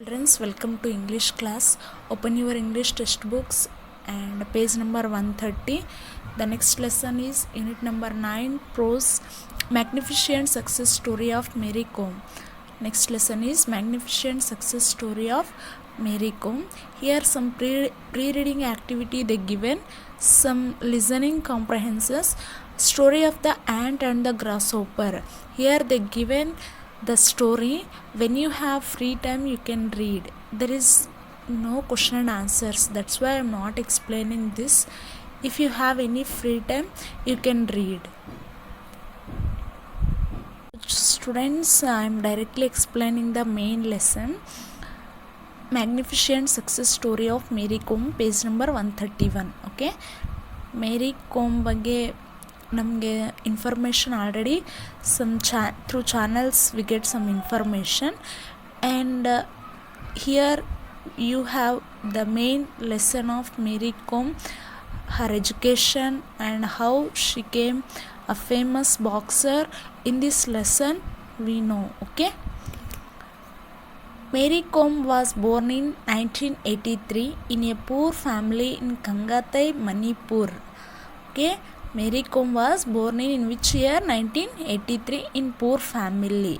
Children, welcome to English class. Open your English textbooks and page number 130. The next lesson is unit number 9, prose, magnificent success story of Mary Kom. Next lesson is magnificent success story of Mary Kom. Here some pre-reading activity they given, some listening comprehensions, story of the ant and the grasshopper. Here they given the story. When you have free time you can read. There is no question and answers, that's why I'm not explaining this. If you have any free time you can read. Students, I'm directly explaining the main lesson, magnificent success story of Mary Kom, page number 131. Okay, Mary Kom ಬಗ್ಗೆ ನಮಗೆ information already some through channels we get some information, and here you have the main lesson of Mary Kom, her education and how she became a famous boxer. In this lesson we know. Okay, Mary Kom was born in 1983 in a poor family in Kangatai, Manipur. Okay, Mary Kom was born in which year? 1983 in poor family,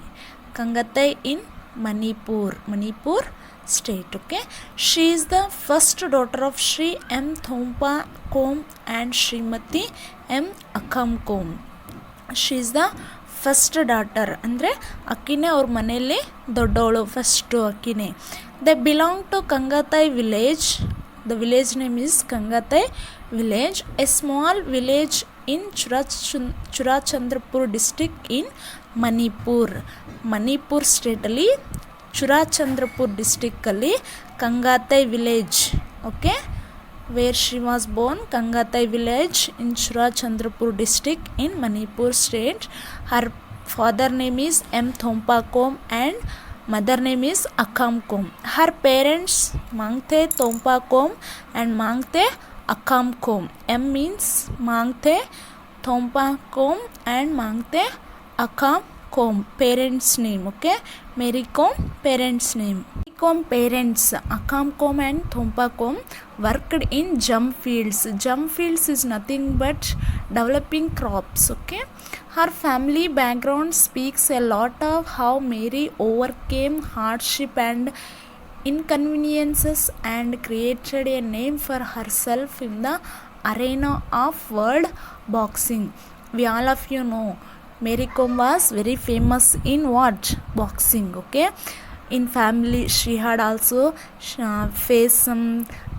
Kangatai in Manipur state. Okay, she is the first daughter of Sri M. Thompa Kom and Srimati M. Akam Kom. She is the first daughter, ಅಂದರೆ ಅಕ್ಕಿನೇ ಅವ್ರ ಮನೆಯಲ್ಲಿ ದೊಡ್ಡವಳು, first ಅಕ್ಕಿನೇ. They belong to Kangathei village. The village name is Kangathei village, a small village in Churachandpur district in Manipur ಸ್ಟೇಟಲ್ಲಿ ಚುರಾಚಂದ್ರಪುರ್ ಡಿಸ್ಟ್ರಿಕ್ಕಲ್ಲಿ Kangathei village. Okay, where she was born, Kangatai village in Churachandrapur district in Manipur state. Her father name is M. Thompa Kom and mother name is Akam Kom. Her parents Mangthe Thompa Kom and Mangthe Akam Kom. M means Mangthe Thompa Kom and Mangthe Akam Kom, parents name. Okay, Mary Kom parents name. Kom parents Akam Kom and Thompa Kom worked in jump fields. Jump fields is nothing but developing crops. Okay, her family background speaks a lot of how Mary overcame hardship and inconveniences and created a name for herself in the arena of world boxing. We all of you know Mary Kom was very famous in what? Boxing. Okay, in family she had also faced some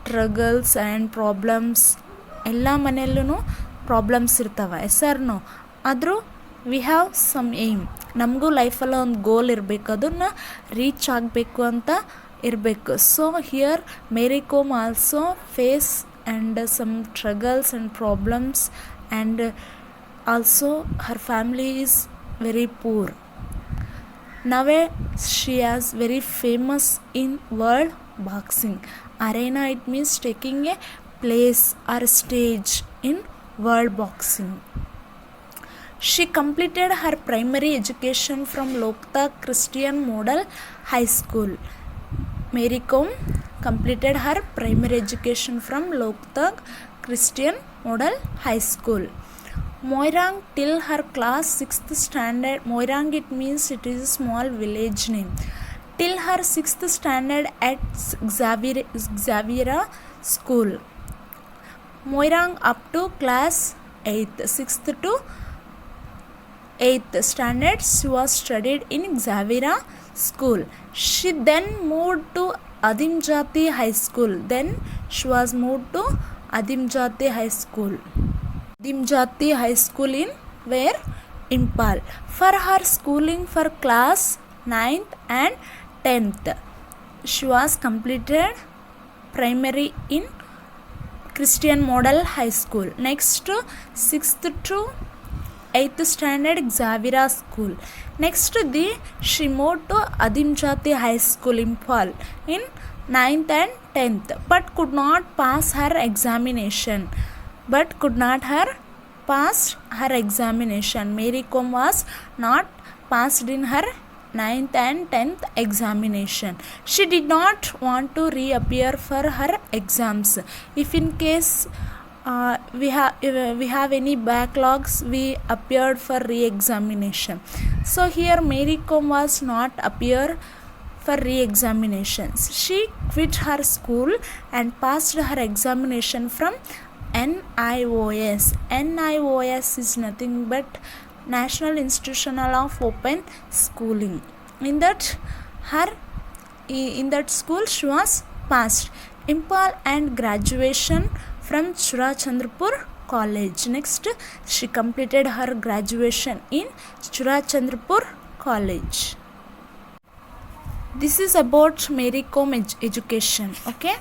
struggles and problems. ಎಲ್ಲ ಮನೆಯಲ್ಲೂ problems ಇರ್ತವೆ, ಎಸ್ಆರ್ನೋ. ಆದರೂ we have some aim. ನಮಗೂ ಲೈಫಲ್ಲಿ ಒಂದು ಗೋಲ್ ಇರಬೇಕು, ಅದನ್ನು reach ಆಗಬೇಕು ಅಂತ ಇರಬೇಕು. So here Mary Kom also face and some struggles and problems, and also her family is very poor. Nowadays she is very famous in world boxing. Arena, it means taking a place or stage in world boxing. She completed her primary education from Loktak Christian Model High School. Mary Kom completed her primary education from Loktak Christian Model High School. Moirang till her class 6th standard. Moirang, it means it is a small village name. Till her 6th standard at Xaviera school. Moirang up to class 8th. 6th to 8th standard she was studied in Xaviera school. She then moved to Adimjati High School. Then she was moved to Adimjati High School. Adimjati High School in where? Impal. For her schooling for class 9th and 10th, she was completed primary in Christian Model High School. Next 6th to 8th standard Xaviera school. Next she moved to Adimjati High School Impal in 9th and 10th, but could not pass her examination. Mary Kom was not passed in her 9th and 10th examination. She did not want to reappear for her exams. If in case we have any backlogs, we appeared for re-examination. So here Mary Kom was not appear for re-examinations. She quit her school and passed her examination from NIOS. NIOS is nothing but National Institutional of Open Schooling. In that school she was passed. Impal and graduation from Churachandrapur College. Next, she completed her graduation in Churachandrapur College. This is about Mary Kom education. Okay.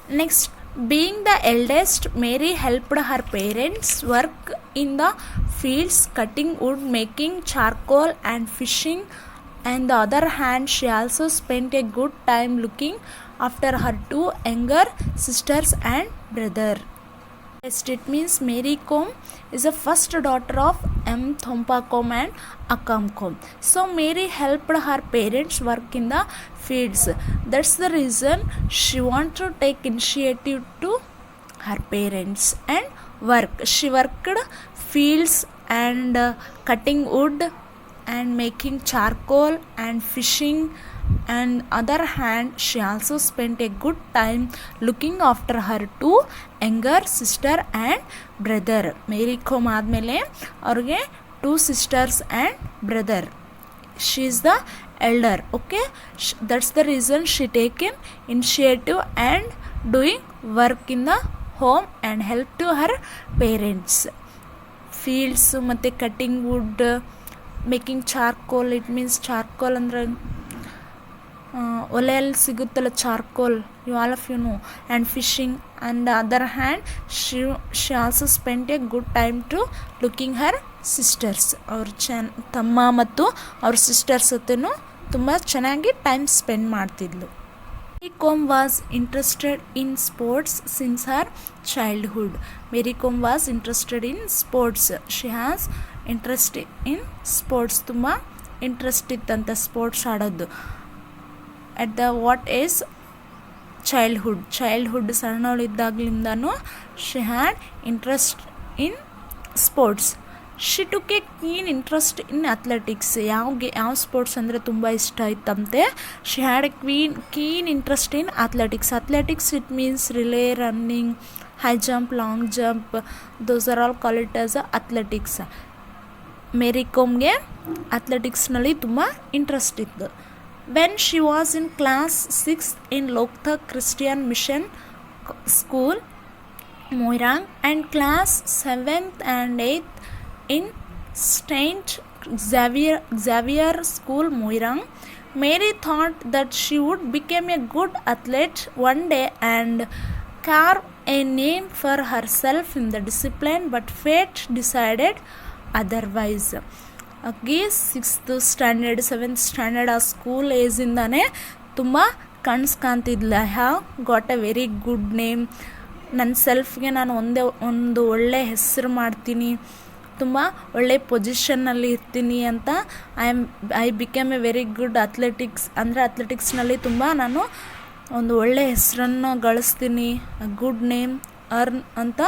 Next, being the eldest, Mary helped her parents work in the fields, cutting wood, making charcoal and fishing. On the other hand, she also spent a good time looking after her 2 younger sisters and brother. It means Mary Kom is the first daughter of M. Thompa Kom and Akam Kom. So Mary helped her parents work in the fields. That's the reason she wanted to take initiative to her parents and work. She worked fields and cutting wood and making charcoal and fishing. And other hand, she also spent a good time looking after her 2 younger sister and brother. Mary Kom ಆದಮೇಲೆ ಅವ್ರಿಗೆ 2 sisters and brother. She is the elder. Okay, that's the reason she taken initiative and doing work in the home and help to her parents. Fields ಮತ್ತೆ cutting wood, making charcoal. It means charcoal ಅಂದ್ರೆ ಒಲೆಯಲ್ಲಿ ಸಿಗುತ್ತಲ್ಲ charcoal, you all of you know. And fishing. On the other hand she also spend a good time to looking her sisters. ಅವ್ರ ತಮ್ಮ ಮತ್ತು ಅವ್ರ sisters ಹತ್ತೂ ತುಂಬ ಚೆನ್ನಾಗಿ ಟೈಮ್ ಸ್ಪೆಂಡ್ ಮಾಡ್ತಿದ್ಲು. Mary Kom was interested in sports since her childhood. Mary Kom was interested in sports. She has interest in sports. ತುಂಬ interest ಇತ್ತಂತ sports ಆಡೋದು. at the what is childhood ಸಣ್ಣವಳಿದ್ದಾಗಲಿಂದನೂ she had interest in sports. she took a keen interest in athletics. ಯಾವ sports ಅಂದರೆ ತುಂಬ ಇಷ್ಟ ಇತ್ತಂತೆ. she had a keen interest in athletics. It means relay, running, high jump, long jump. those are all called it as athletics. ಮೇರಿ ಕೋಮ್ಗೆ ಅಥ್ಲೆಟಿಕ್ಸ್ನಲ್ಲಿ ತುಂಬ interest ಇತ್ತು. When she was in class 6 in Loktak Christian Mission School, Moirang, and class 7th and 8th in Saint Xavier School, Moirang, Mary thought that she would become a good athlete one day and carve a name for herself in the discipline, but fate decided otherwise. ಆಗಿ 6th standard 7th standard ಆ school ಏಜಿಂದಾನೇ ತುಂಬ ಕನಸು ಕಾಣ್ತಿದ್ಲ. Have got a very good name. ನನ್ನ ಸೆಲ್ಫ್ಗೆ ನಾನು ಒಂದು ಒಳ್ಳೆ ಹೆಸರು ಮಾಡ್ತೀನಿ, ತುಂಬ ಒಳ್ಳೆ ಪೊಸಿಷನ್ನಲ್ಲಿ ಇರ್ತೀನಿ ಅಂತ I become A very good athletics. ಅಂದರೆ ಅಥ್ಲೆಟಿಕ್ಸ್ನಲ್ಲಿ ತುಂಬ ನಾನು ಒಂದು ಒಳ್ಳೆ ಹೆಸರನ್ನು ಗಳಿಸ್ತೀನಿ, ಗುಡ್ ನೇಮ್ ಅರ್ನ್ ಅಂತ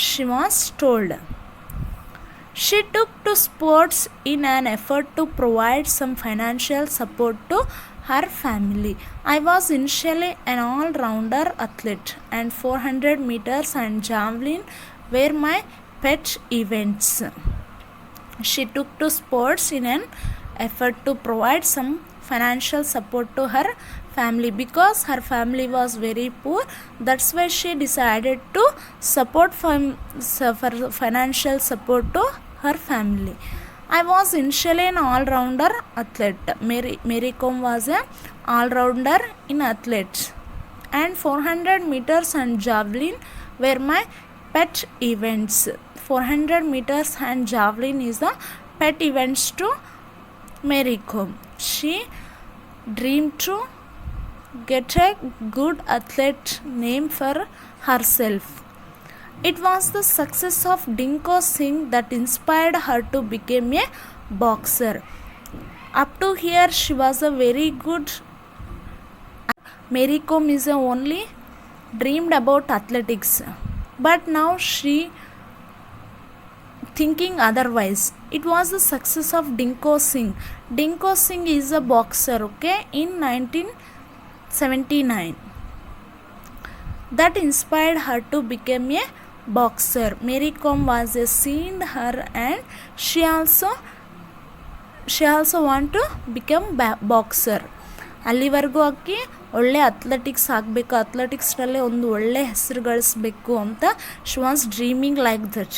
she was told. She took to sports in an effort to provide some financial support to her family. I was initially an all-rounder athlete, and 400 meters and javelin were my pet events. She took to sports in an effort to provide some financial support to her family because her family was very poor. That's why she decided to support for financial support to her family. I was initially an all-rounder athlete. Mary Kom was an all-rounder in athletics, and 400 meters and javelin were my pet events. 400 meters and javelin is the pet events to Mary Kom. She dreamed to get a good athlete name for herself. It was the success of Dinko Singh that inspired her to become a boxer. Up to here she was a very good. Mary Kom is only dreamed about athletics, but now she thinking otherwise. It was the success of Dinko Singh. Dinko Singh is a boxer, okay, in 1979. That inspired her to become a boxer. Mary Kom was seen her and she also want to become boxer. ಅಲ್ಲಿವರೆಗೂ ಆಕೆ ಒಳ್ಳೆ athletics ಆಗಬೇಕು, ಅಥ್ಲೆಟಿಕ್ಸ್ನಲ್ಲೇ ಒಂದು ಒಳ್ಳೆ ಹೆಸರು ಗಳಿಸ್ಬೇಕು ಅಂತ she was dreaming like that.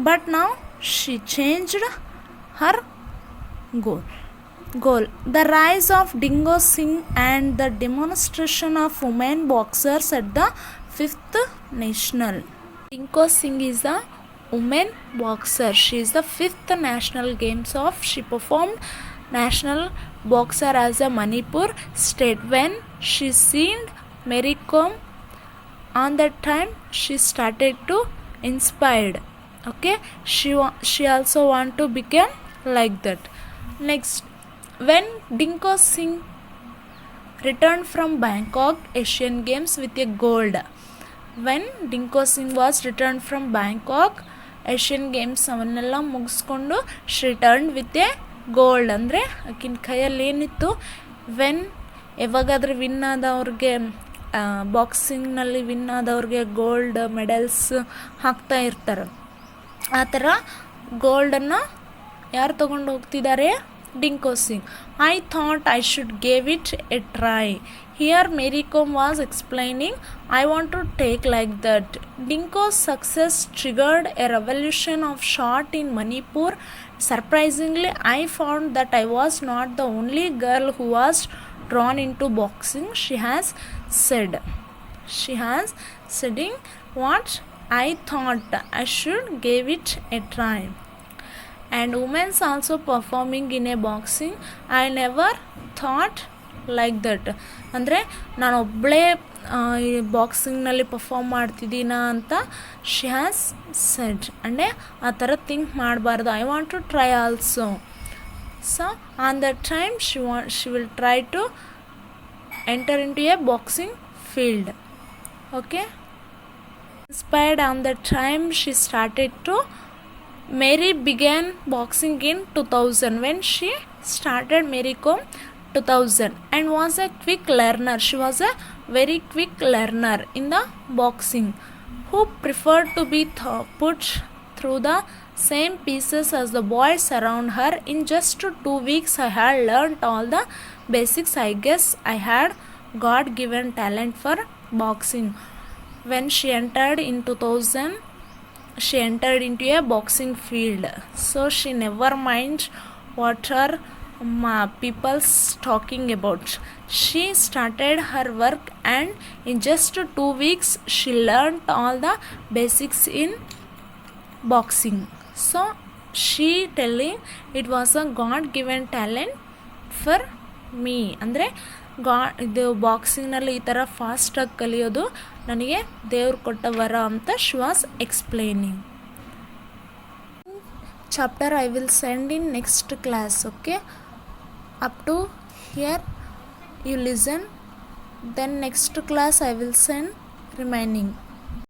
But now she changed Har goal. The rise of Dingo Singh and the demonstration of women boxers at the 5th National. Dingo Singh is a woman boxer. She is the 5th National Games of. She performed national boxer as a Manipur state. When she seen Mary Kom, on that time she started to inspired. Okay, she also want to become like that. Next, when Dingo Singh returned from Bangkok Asian Games with a gold. When Dingo Singh was returned from Bangkok Asian Games ಅವನ್ನೆಲ್ಲ ಮುಗಿಸ್ಕೊಂಡು she returned with a gold. ಅಂದರೆ ಆಕಿನ ಕೈಯಲ್ಲಿ ಏನಿತ್ತು, ಯಾವಾಗಾದ್ರೂ win ಆದವ್ರಿಗೆ, ಬಾಕ್ಸಿಂಗ್ನಲ್ಲಿ win ಆದವ್ರಿಗೆ gold medals ಹಾಕ್ತಾ ಇರ್ತಾರೆ. ಆ ಥರ ಗೋಲ್ಡನ್ನು ಯಾರು ತೊಗೊಂಡು ಹೋಗ್ತಿದ್ದಾರೆ? Dingo Singh. I thought I should give it a try. Here Mary Kom was explaining, I want to take like that. Dingo's success triggered a revolution of shot in Manipur. Surprisingly, I found that I was not the only girl who was drawn into boxing. She has said what I thought I should give it a try. And women's also performing in a boxing. I never thought like that. ಅಂದರೆ ನಾನು ಒಬ್ಬಳೇ ಬಾಕ್ಸಿಂಗ್ನಲ್ಲಿ perform ಮಾಡ್ತಿದ್ದೀನಾ ಅಂತ she has shed. ಅಂದರೆ ಆ ಥರ think ಮಾಡಬಾರ್ದು. I want to try also. So on that time she will try to enter in to a boxing field. Okay, inspired on that time she started to. Mary began boxing in 2000. When she started Mary Kom 2000 and was a quick learner. She was a very quick learner in the boxing who preferred to be put through the same pieces as the boys around her. In just 2 weeks I had learnt all the basics. I guess I had God given talent for boxing. When she entered in 2000, she entered into a boxing field, so she never mind what are people's talking about. She started her work and in just 2 weeks she learned all the basics in boxing. So she telling it was a God given talent for me. ಅಂದರೆ ಇದು ಬಾಕ್ಸಿಂಗ್ನಲ್ಲಿ ಈ ಥರ ಫಾಸ್ಟಾಗಿ ಕಲಿಯೋದು ನನಗೆ ದೇವ್ರು ಕೊಟ್ಟ ವರ ಅಂತ she was explaining. Chapter I will send in next class. Okay, up to here you listen, then next class I will send remaining.